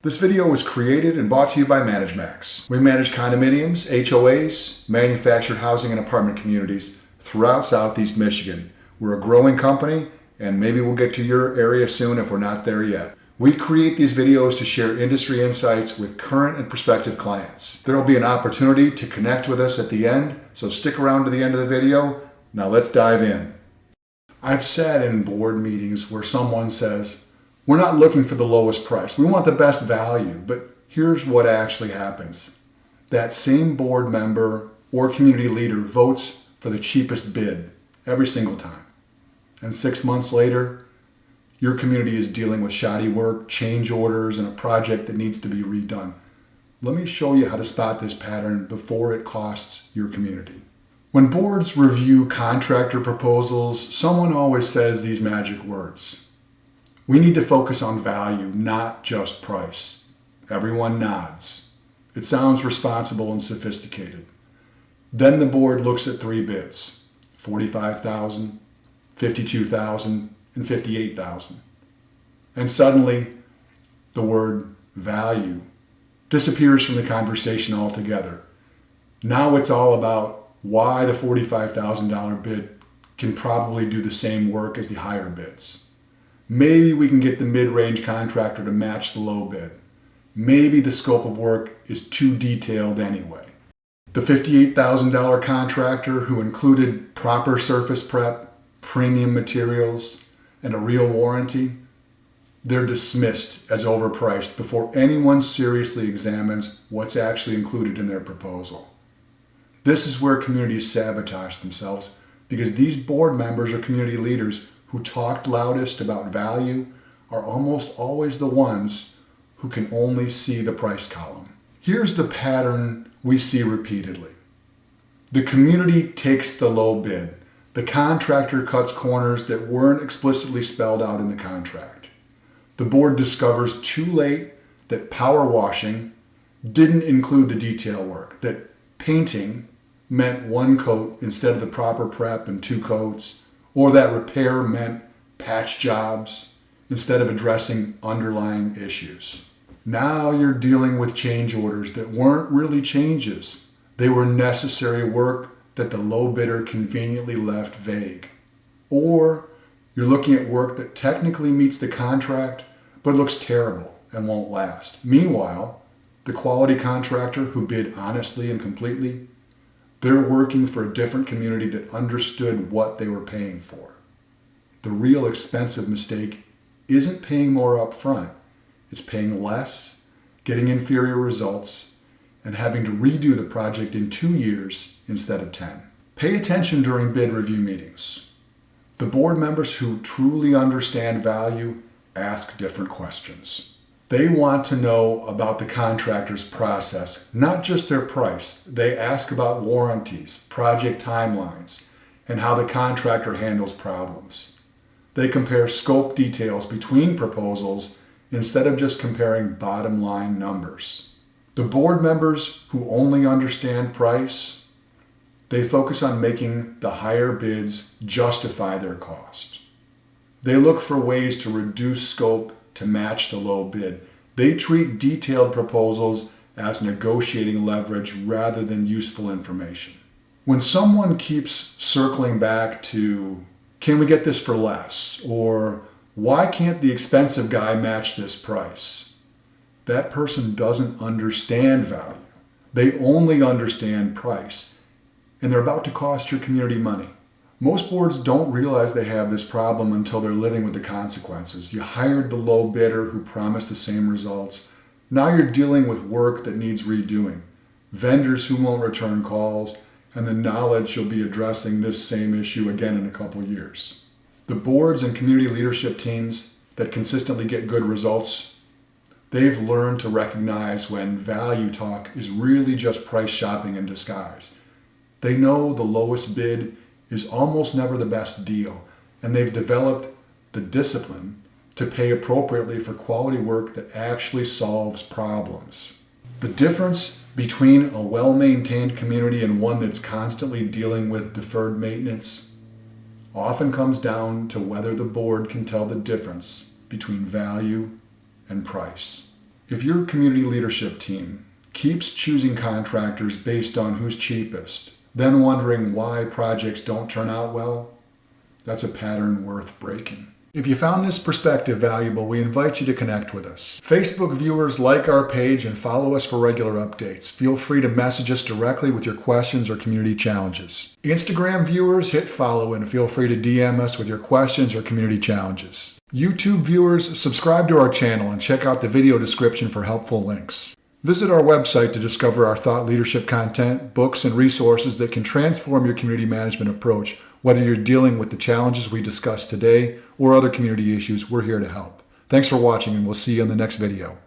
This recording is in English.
This video was created and brought to you by ManageMax. We manage condominiums, HOAs, manufactured housing and apartment communities throughout Southeast Michigan. We're a growing company, and maybe we'll get to your area soon if we're not there yet. We create these videos to share industry insights with current and prospective clients. There will be an opportunity to connect with us at the end, so stick around to the end of the video. Now let's dive in. I've sat in board meetings where someone says, "We're not looking for the lowest price. We want the best value." But here's what actually happens. That same board member or community leader votes for the cheapest bid every single time. And 6 months later, your community is dealing with shoddy work, change orders, and a project that needs to be redone. Let me show you how to spot this pattern before it costs your community. When boards review contractor proposals, someone always says these magic words. "We need to focus on value, not just price." Everyone nods. It sounds responsible and sophisticated. Then the board looks at three bids, $45,000, $52,000, and $58,000. And suddenly, the word value disappears from the conversation altogether. Now it's all about why the $45,000 bid can probably do the same work as the higher bids. Maybe we can get the mid-range contractor to match the low bid. Maybe the scope of work is too detailed anyway. The $58,000 contractor who included proper surface prep, premium materials, and a real warranty, they're dismissed as overpriced before anyone seriously examines what's actually included in their proposal. This is where communities sabotage themselves because these board members or community leaders who talked loudest about value are almost always the ones who can only see the price column. Here's the pattern we see repeatedly. The community takes the low bid. The contractor cuts corners that weren't explicitly spelled out in the contract. The board discovers too late that power washing didn't include the detail work, that painting meant one coat instead of the proper prep and two coats, or that repair meant patch jobs instead of addressing underlying issues. Now you're dealing with change orders that weren't really changes. They were necessary work that the low bidder conveniently left vague. Or you're looking at work that technically meets the contract but looks terrible and won't last. Meanwhile, the quality contractor who bid honestly and completely, they're working for a different community that understood what they were paying for. The real expensive mistake isn't paying more up front. It's paying less, getting inferior results, and having to redo the project in 2 years instead of 10. Pay attention during bid review meetings. The board members who truly understand value ask different questions. They want to know about the contractor's process, not just their price. They ask about warranties, project timelines, and how the contractor handles problems. They compare scope details between proposals instead of just comparing bottom line numbers. The board members who only understand price, they focus on making the higher bids justify their cost. They look for ways to reduce scope to match the low bid. They treat detailed proposals as negotiating leverage rather than useful information. When someone keeps circling back to, "Can we get this for less?" or "Why can't the expensive guy match this price?" that person doesn't understand value. They only understand price, and they're about to cost your community money. Most boards don't realize they have this problem until they're living with the consequences. You hired the low bidder who promised the same results. Now you're dealing with work that needs redoing, vendors who won't return calls, and the knowledge you'll be addressing this same issue again in a couple years. The boards and community leadership teams that consistently get good results, they've learned to recognize when value talk is really just price shopping in disguise. They know the lowest bid is almost never the best deal, and they've developed the discipline to pay appropriately for quality work that actually solves problems. The difference between a well-maintained community and one that's constantly dealing with deferred maintenance often comes down to whether the board can tell the difference between value and price. If your community leadership team keeps choosing contractors based on who's cheapest, then wondering why projects don't turn out well, that's a pattern worth breaking. If you found this perspective valuable, we invite you to connect with us. Facebook viewers, like our page and follow us for regular updates. Feel free to message us directly with your questions or community challenges. Instagram viewers, hit follow and feel free to DM us with your questions or community challenges. YouTube viewers, subscribe to our channel and check out the video description for helpful links. Visit our website to discover our thought leadership content, books, and resources that can transform your community management approach. Whether you're dealing with the challenges we discussed today or other community issues, we're here to help. Thanks for watching, and we'll see you in the next video.